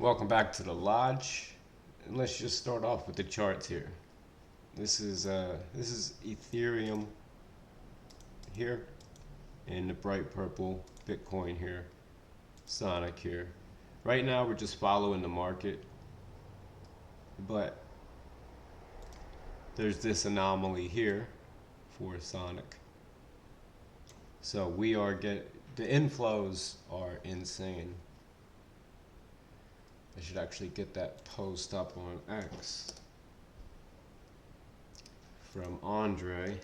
Welcome back to the lodge. And let's just start off with the charts here. This is Ethereum here, and the bright purple Bitcoin here, Sonic here. Right now we're just following the market, but there's this anomaly here for Sonic. So the inflows are insane. I should actually get that post up on X from Andre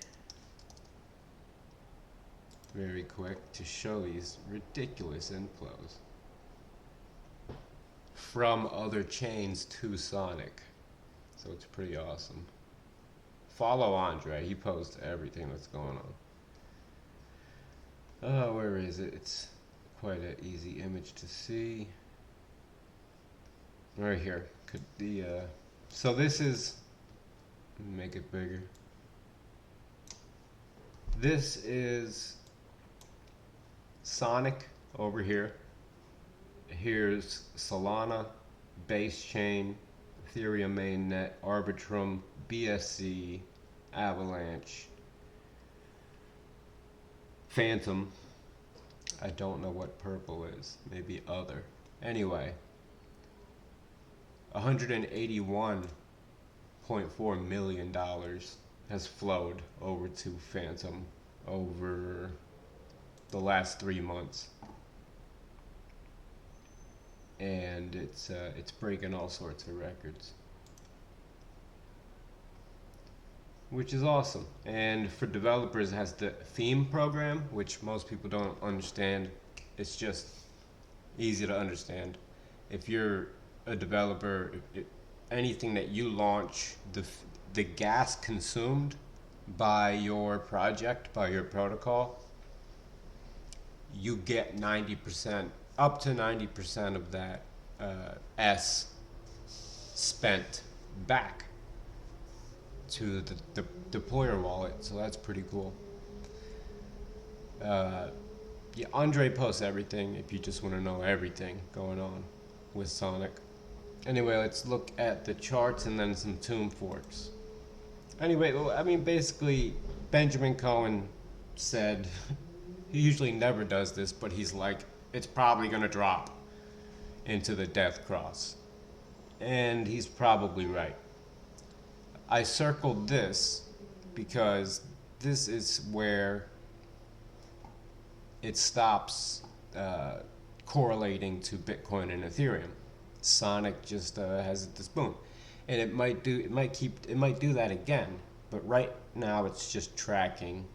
very quick to show these ridiculous inflows from other chains to Sonic. So it's pretty awesome. Follow Andre, he posts everything that's going on. Where is it? It's quite an easy image to see. Right here. So this is, make it bigger. This is Sonic over here. Here's Solana, Base Chain, Ethereum Mainnet, Arbitrum, BSC, Avalanche, Phantom. I don't know what purple is. Maybe other. Anyway. $181.4 million has flowed over to Phantom over the last 3 months, and it's breaking all sorts of records, which is awesome. And for developers, it has the theme program, which most people don't understand. It's just easy to understand. If you're a developer, anything that you launch, the gas consumed by your project, by your protocol, you get 90%, up to 90% of that S spent back to the deployer wallet. So that's pretty cool. Yeah, Andre posts everything if you just want to know everything going on with Sonic. Anyway, let's look at the charts and then some tomb forks. Anyway, I mean, basically, Benjamin Cohen said, he usually never does this, but he's like, it's probably going to drop into the death cross. And he's probably right. I circled this because this is where it stops correlating to Bitcoin and Ethereum. Sonic just has this boom, and it might do that again, but right now it's just tracking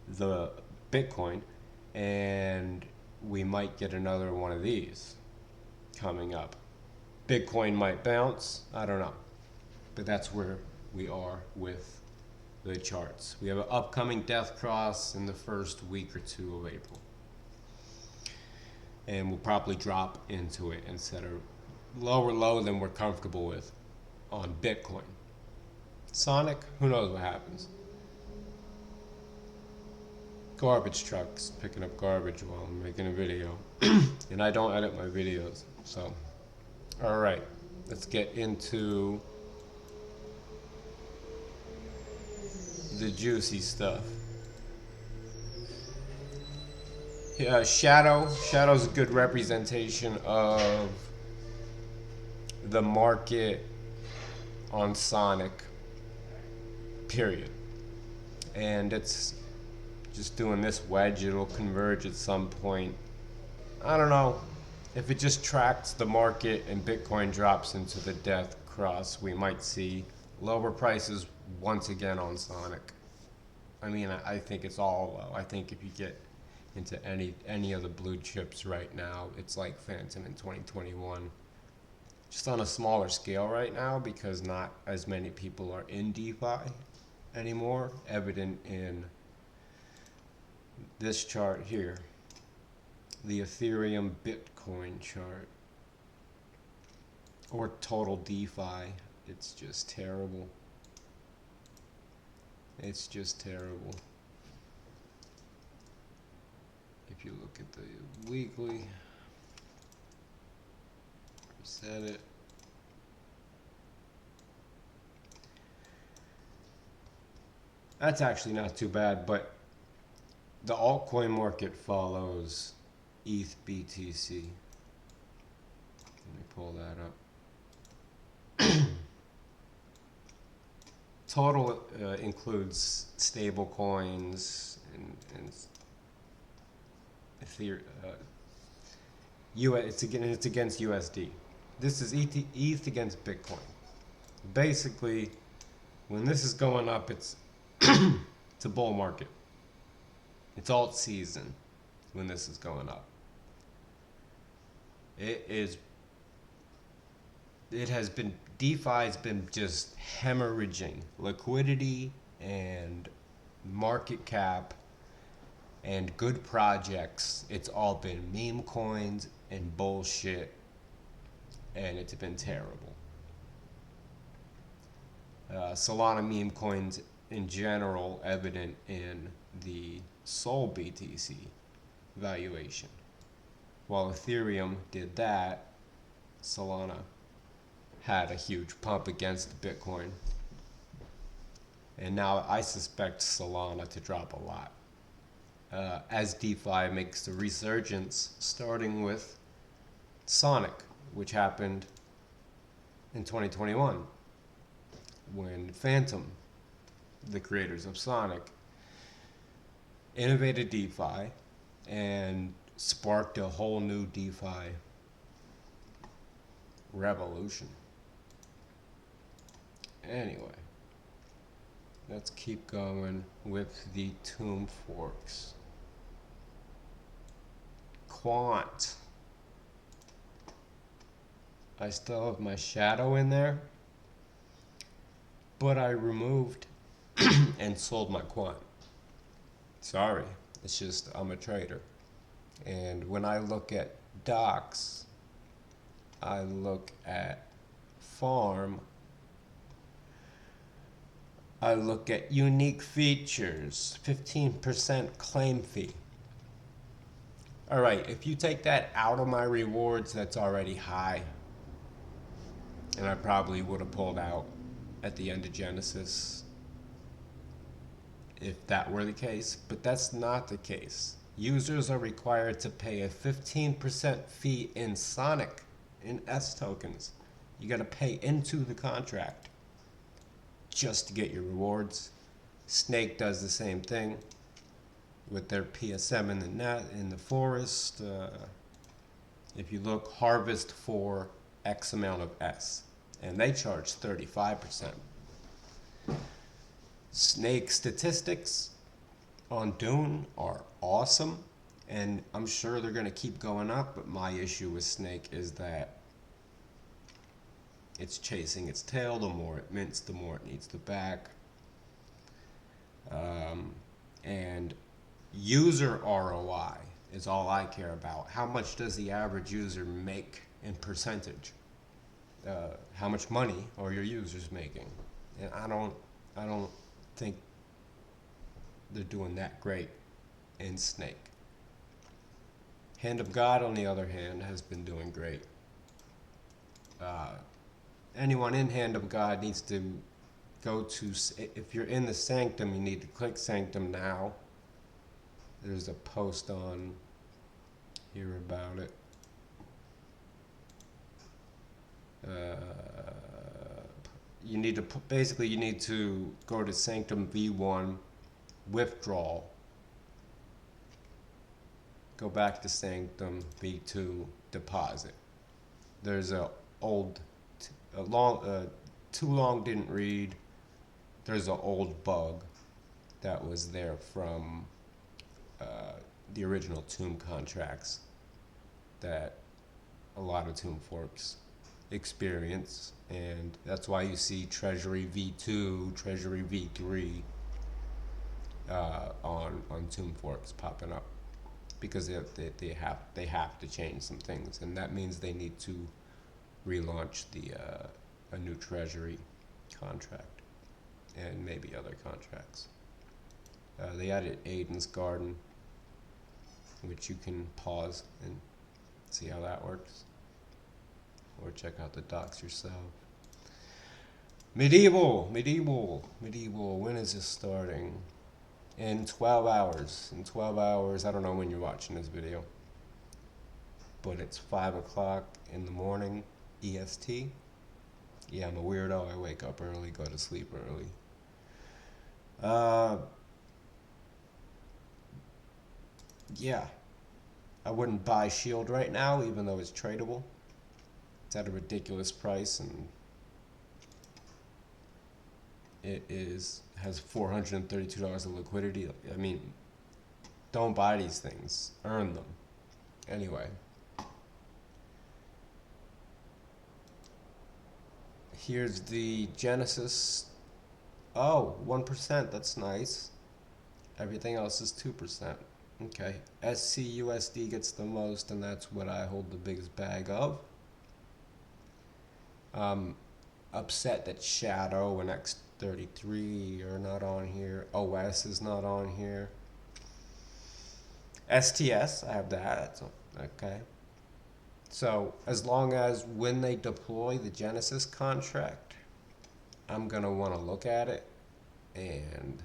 the Bitcoin, and we might get another one of these coming up. Bitcoin might bounce, I don't know, but that's where we are with the charts. We have an upcoming death cross in the first week or two of April. And we'll probably drop into it and set a lower low than we're comfortable with on Bitcoin. Sonic, who knows what happens. Garbage trucks picking up garbage while I'm making a video. And I don't edit my videos, so. Alright, let's get into the juicy stuff. Yeah, Shadow's a good representation of the market on Sonic, period. And it's just doing this wedge, it'll converge at some point. I don't know. If it just tracks the market and Bitcoin drops into the death cross, we might see lower prices once again on Sonic. I mean, I think it's all low. I think if you get into any of the blue chips right now, it's like Phantom in 2021. Just on a smaller scale right now because not as many people are in DeFi anymore, evident in this chart here, the Ethereum Bitcoin chart, or total DeFi. It's just terrible. It's just terrible. If you look at the weekly, Set it. That's actually not too bad, but the altcoin market follows ETH BTC. Let me pull that up. Total includes stable coins and Ethereum. It's against USD. This is ETH against Bitcoin. Basically, when this is going up, it's it's a bull market. It's alt season when this is going up. It has been, DeFi has been just hemorrhaging liquidity and market cap and good projects. It's all been meme coins and bullshit, and it's been terrible. Solana meme coins in general evident in the Sol BTC valuation. While Ethereum did that, Solana had a huge pump against Bitcoin. And now I suspect Solana to drop a lot. As DeFi makes the resurgence, starting with Sonic, which happened in 2021, when Phantom, the creators of Sonic, innovated DeFi and sparked a whole new DeFi revolution. Anyway, let's keep going with the Tomb forks. Quant. I still have my shadow in there, but I removed and sold my quant. Sorry, it's just I'm a trader. And when I look at docs, I look at farm, I look at unique features, 15% claim fee. All right, if you take that out of my rewards, that's already high. And I probably would have pulled out at the end of Genesis if that were the case, but that's not the case. Users are required to pay a 15% fee in Sonic, in S tokens. You gotta pay into the contract just to get your rewards. Snake does the same thing with their PSM in the net, in the forest. If you look, harvest for X amount of S, and they charge 35%. Snake statistics on Dune are awesome, and I'm sure they're going to keep going up, but my issue with Snake is that it's chasing its tail. The more it mints, the more it needs to back. And user ROI is all I care about. How much does the average user make in percentage? How much money are your users making? And I don't think they're doing that great in Snake. Hand of God, on the other hand, has been doing great. Anyone in Hand of God needs to go to, if you're in the Sanctum, you need to click Sanctum now. There's a post on here about it. You need to basically you need to go to Sanctum V1, withdrawal, go back to Sanctum V2, deposit. There's too long didn't read. There's an old bug that was there from the original Tomb contracts that a lot of Tomb forks experience, and that's why you see Treasury V2, Treasury V3 on Tomb forks popping up, because they have to change some things, and that means they need to relaunch a new Treasury contract and maybe other contracts. They added Aiden's Garden, which you can pause and see how that works. or check out the docs yourself. Medieval. When is this starting? In 12 hours. In 12 hours, I don't know when you're watching this video, but it's 5 o'clock in the morning, EST. Yeah, I'm a weirdo. I wake up early, go to sleep early. Yeah, I wouldn't buy Shield right now, even though it's tradable. It's at a ridiculous price, and it has $432 of liquidity. I mean, don't buy these things. Earn them. Anyway. Here's the Genesis. Oh, 1%. That's nice. Everything else is 2%. Okay. SCUSD gets the most, and that's what I hold the biggest bag of. Upset that Shadow and X33 are not on here. OS is not on here. STS, I have that. Okay. So as long as when they deploy the Genesis contract, I'm going to want to look at it and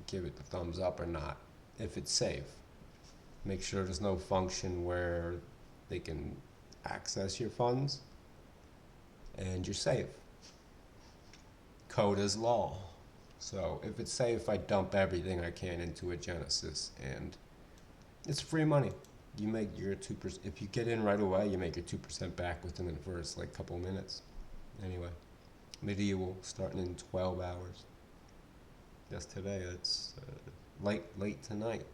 give it the thumbs up or not. If it's safe, make sure there's no function where they can access your funds, and you're safe. Code is law. So if it's safe, I dump everything I can into a Genesis, and it's free money. You make your 2%. If you get in right away, you make your 2% back within the first couple minutes. Anyway, Medieval starting in 12 hours. That's today. That's late tonight,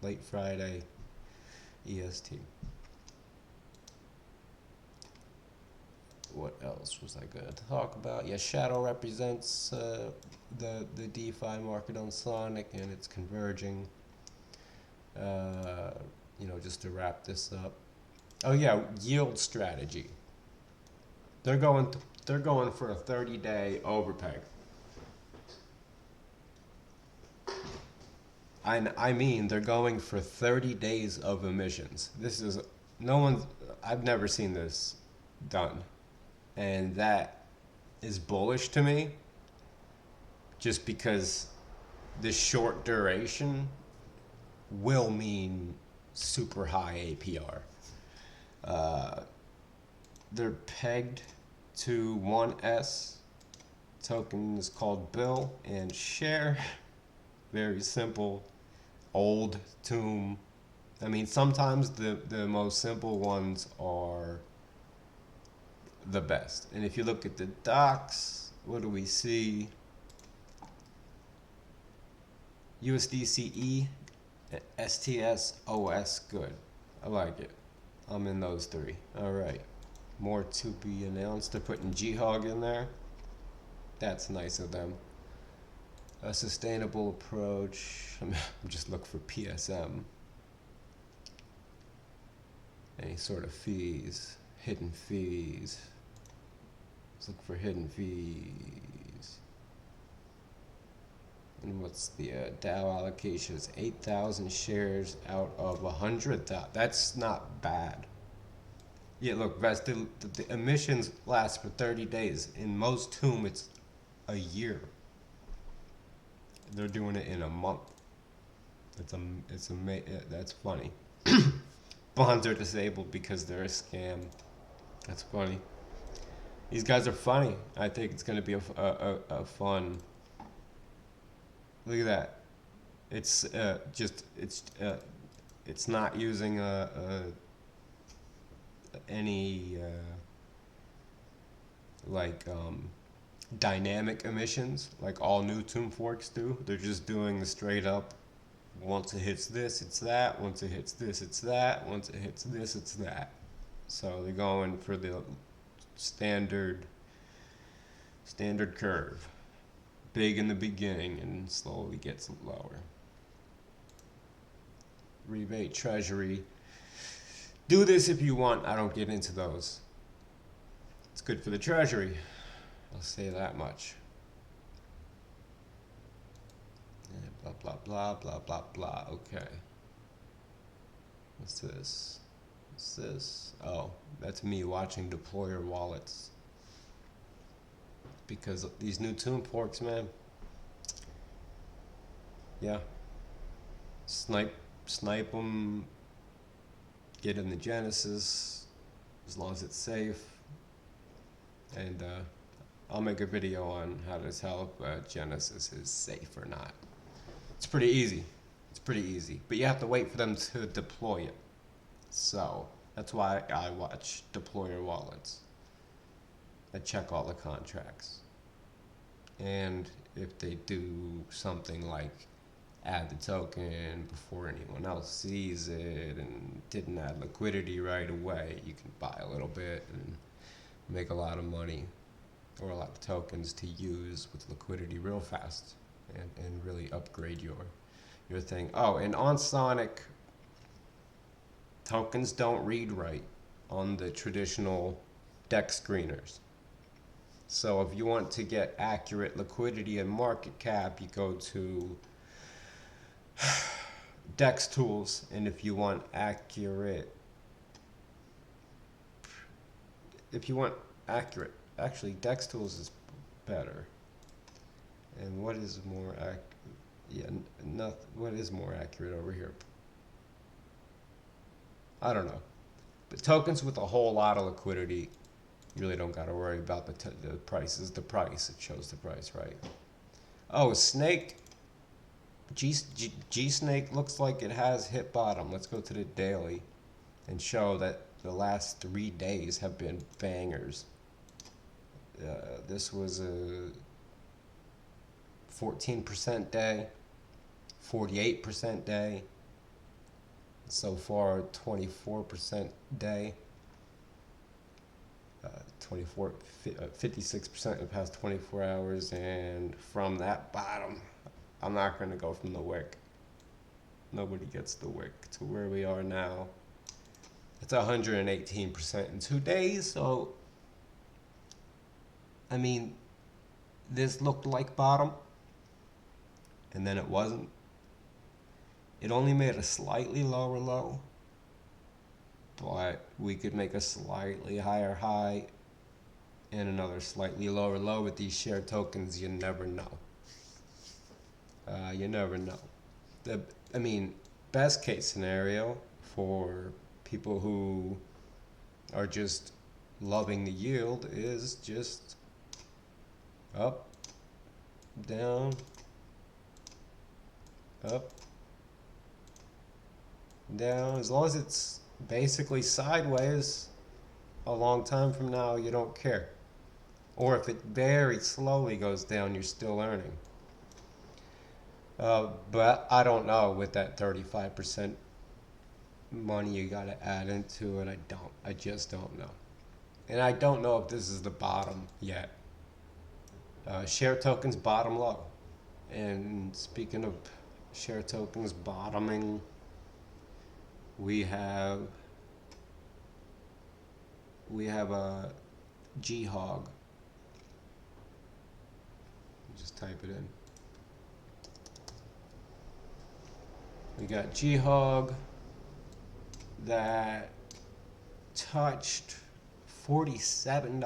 late Friday, EST. What else was I going to talk about? Yeah, Shadow represents the DeFi market on Sonic, and it's converging. Just to wrap this up. Oh yeah, yield strategy. They're going for a 30-day overpeg. I mean, they're going for 30 days of emissions. I've never seen this done. And that is bullish to me, just because this short duration will mean super high APR. They're pegged to 1S. Token is called Bill and Share. Very simple. Old tomb. I mean, sometimes the most simple ones are the best. And if you look at the docs, what do we see? USDCE, STS, OS, good. I like it. I'm in those three. All right. More to be announced. They're putting G-Hog in there. That's nice of them. A sustainable approach. I'm just looking for PSM. Any sort of fees. Hidden fees. Let's look for hidden fees. And what's the DAO allocation? Is 8,000 shares out of 100,000. That's not bad. Yeah, look, the emissions last for 30 days. In most tomb, it's a year. They're doing it in a month. That's funny. Bonds are disabled because they're a scam. That's funny. These guys are funny. I think it's going to be a fun. Look at that. It's it's not using any dynamic emissions like all new tomb forks do. They're just doing the straight up. Once it hits this, it's that. Once it hits this, it's that. Once it hits this, it's that. So they're going for the standard curve. Big in the beginning and slowly gets lower. Rebate treasury. Do this if you want. I don't get into those. It's good for the treasury. I'll say that much. Yeah, blah, blah, blah, blah, blah, blah. Okay. What's this? What's this? Oh, that's me watching deployer wallets. Because these new tune forks, man. Yeah. Snipe them. Get in the Genesis, as long as it's safe. And I'll make a video on how to tell if Genesis is safe or not. It's pretty easy. It's pretty easy. But you have to wait for them to deploy it. So that's why I watch deployer wallets. I check all the contracts. And if they do something like add the token before anyone else sees it and didn't add liquidity right away, you can buy a little bit and make a lot of money or a lot of tokens to use with liquidity real fast and really upgrade your thing. Oh, and on Sonic, tokens don't read right on the traditional DEX screeners. So if you want to get accurate liquidity and market cap, you go to DEX tools, and if you want accurate, actually DEX tools is better. And what is more what is more accurate over here? I don't know. But tokens with a whole lot of liquidity, you really don't got to worry about the price. Is the price. It shows the price, right? Oh, Snake. G Snake looks like it has hit bottom. Let's go to the daily and show that the last 3 days have been bangers. This was a 14% day, 48% day, so far 24% day, 56% in the past 24 hours, and from that bottom, I'm not going to go from the wick. Nobody gets the wick to where we are now. It's 118% in 2 days. So, I mean, this looked like bottom, and then it wasn't. It only made a slightly lower low, but we could make a slightly higher high and another slightly lower low with these shared tokens. You never know. You never know. I mean, best case scenario for people who are just loving the yield is just up, down, up, down. As long as it's basically sideways a long time from now, you don't care. Or if it very slowly goes down, you're still earning. But I don't know, with that 35% money you got to add into it. I just don't know. And I don't know if this is the bottom yet. Share tokens bottom low. And speaking of share tokens bottoming, we have a G-Hog. Just type it in. We got G-Hog that touched $47.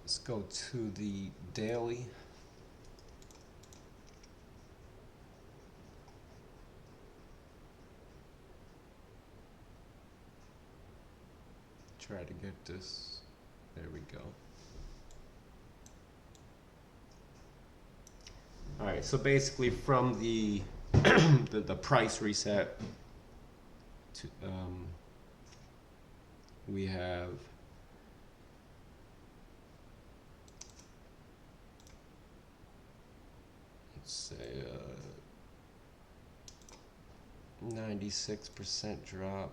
Let's go to the daily. Try to get this. There we go. All right, so basically from the the price reset to, we have let's say 96% drop,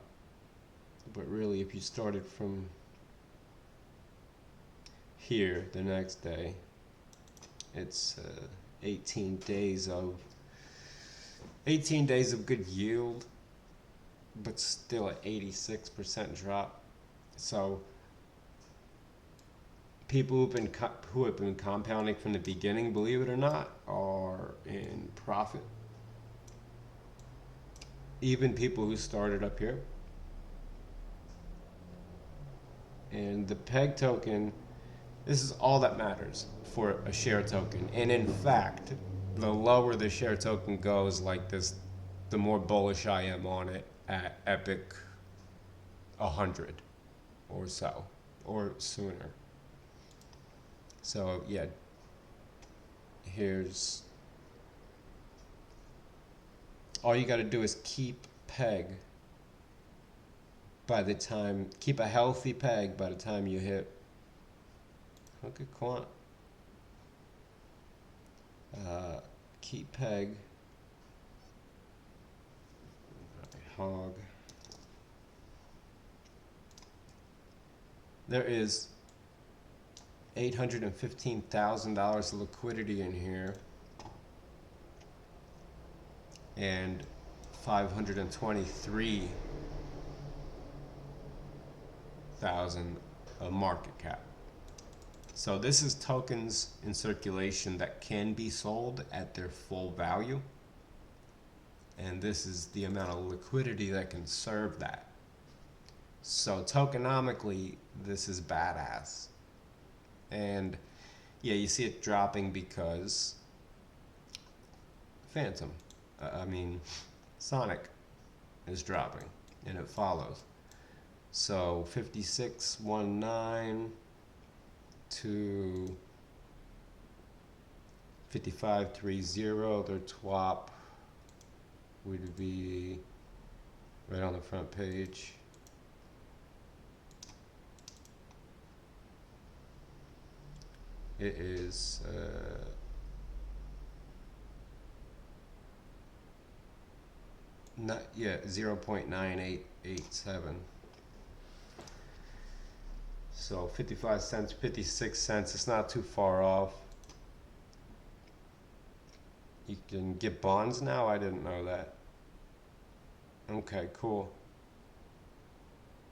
but really if you started from here the next day, it's 18 days of good yield, but still at 86% drop. So people who have been compounding from the beginning, believe it or not, are in profit. even people who started up here. And the peg token, this is all that matters for a share token. And in fact, the lower the share token goes like this, the more bullish I am on it at Epic 100 or so, or sooner. So yeah, here's, all you got to do is keep peg by the time, keep a healthy peg by the time you hit, look at quant, keep peg, hog. There is $815,000 of liquidity in here, and 523,000 of market cap. So this is tokens in circulation that can be sold at their full value, and this is the amount of liquidity that can serve that. So tokenomically, this is badass. And yeah, you see it dropping because Phantom, Sonic is dropping, and it follows. So 56.19 to 55.30, their TWAP would be right on the front page. It is 0.9887. So 55 cents, 56 cents. It's not too far off. You can get bonds now? I didn't know that. Okay, cool.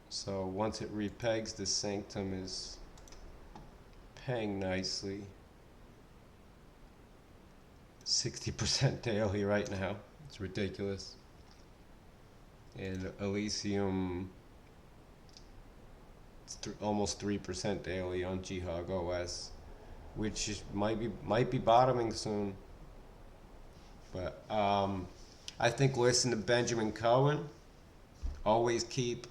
So once it repegs, the Sanctum is paying nicely. 60% daily right now. It's ridiculous. And Elysium, it's almost 3% daily on GHOG OS, which might be bottoming soon. But I think, listen to Benjamin Cohen. Always keep a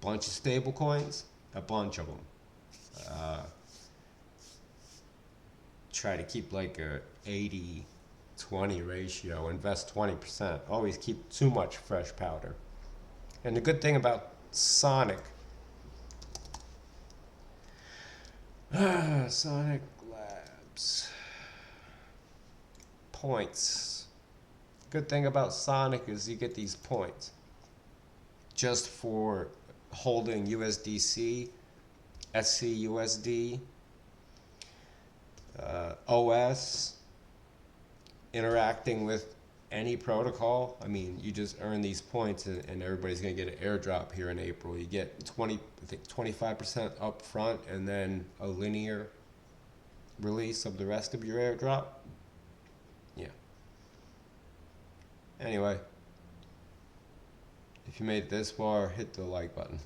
bunch of stable coins, a bunch of them. Try to keep like a 80-20 ratio, invest 20%. Always keep too much fresh powder. And the good thing about Sonic, Sonic Labs, points. Good thing about Sonic is you get these points just for holding USDC, SCUSD, OS, interacting with any protocol. I mean, you just earn these points, and everybody's gonna get an airdrop here in April. You get 25% up front, and then a linear release of the rest of your airdrop. Yeah. Anyway, if you made it this far, hit the like button.